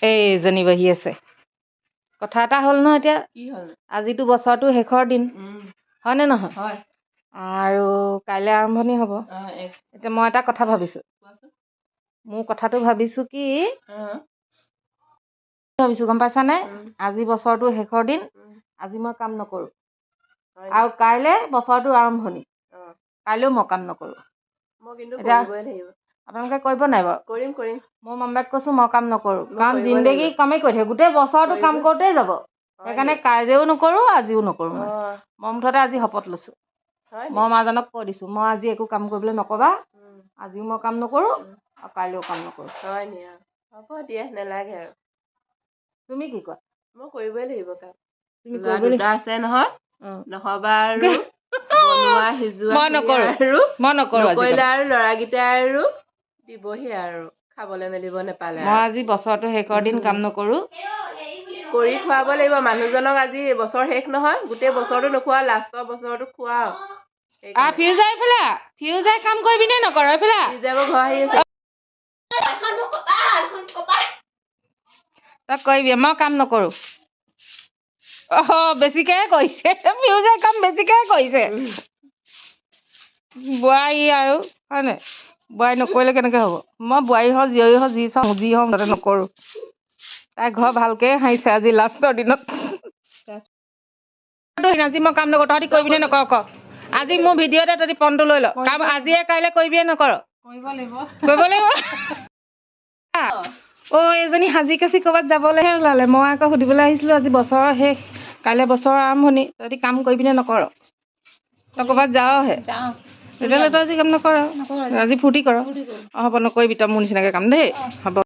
এইজনী বহি আছে কথা এটা হ'ল নহয় এতিয়া কি হ'ল আজিতো বছৰটো শেষৰ দিন হয়নে নহয় হয় আৰু কাইলৈ আৰম্ভণি হ'ব এতিয়া মই এটা কথা ভাবিছোঁ মোৰ কথাটো ভাবিছোঁ কি ভাবিছোঁ গম পাইছানে আজি বছৰটো শেষৰ দিন আজি মই কাম নকৰোঁ আৰু কাইলৈ বছৰটো আৰম্ভণি কাইলৈও মই কাম নকৰোঁ এতিয়া আপোনালোকে কৰিব নাই বাৰু কৰিম মই মামবাক কৈছোঁ মই কাম নকৰোঁ কাৰণ জিন্দগী কামেই কৰি থাকে গোটেই বছৰটো কাম কৰোঁতেই যাব সেইকাৰণে কাইলৈও নকৰোঁ আজিও নকৰোঁ মই মুঠতে আজি শপত লৈছোঁ মই মাজানক কৈ দিছোঁ মই আজি একো কাম কৰিবলৈ নক'বা আজিও মই কাম নকৰোঁ আৰু কাইলৈও কাম নকৰোঁ হয় নি হ'ব দিয়া নালাগে আৰু তুমি কি কোৱা মই কৰিবই লাগিব কাম তুমি ল'ৰা কৰিবলৈ দুটা আছে নহয় নহবা আৰু বনোৱা সিজোৱা মই নকৰোঁ আৰু মই নকৰোঁ আজি নকৰিলে কাম। আৰু ল'ৰাকেইটাই আৰু দিবহি আৰু খাবলৈ মেলিব নাপালে মই আজি বছৰটো শেষৰ দিন কাম নকৰোঁ কৰি খুৱাব লাগিব মানুহজনক আজি বছৰ শেষ নহয় গোটেই বছৰটো নোখোৱা লাষ্টৰ বছৰটো খুৱাও ফিউজা এইফালে ফিউজাই কাম কৰিবি নে নকৰ এইফালে যাব ঘৰ আহি আছে তই কৰিবি মই কাম নকৰোঁ বেছিকৈ কৰিছে ফিউজাই কাম বেছিকৈ কৰিছে বোৱাৰী আৰু হয় নাই বোৱাৰী নকৰিলে কেনেকৈ হ'ব মই বোৱাৰী হওঁ জীয়ৰী হওঁ যি চাওঁ যি হওঁ তাতে নকৰোঁ তাই ঘৰ ভালকৈ হাঁহিছে আজি লাষ্টৰ দিনত আজি মই কাম নকৰোঁ তহঁতি কৰিবিনে নকৰ ক আজি মোৰ ভিডিঅ'তে তহঁতি পণটো লৈ ল কাম আজিয়ে কাইলৈ কৰিবিয়ে নকৰ কৰিব লাগিব এইজনী সাজি কাচি ক'ৰবাত যাবলৈহে ওলালে মই আকৌ সুধিবলৈ আহিছিলোঁ আজি বছৰৰ শেষ কাইলৈ বছৰৰ আৰম্ভণি তহঁতি কাম কৰিবিনে নকৰ তই ক'ৰবাত যাওঁহে তেতিয়াহ'লে তই আজি কাম নকৰ আজি ফূৰ্তি কৰ হ'ব নকৰিবি তই মোৰ নিচিনাকৈ কাম দেই হ'ব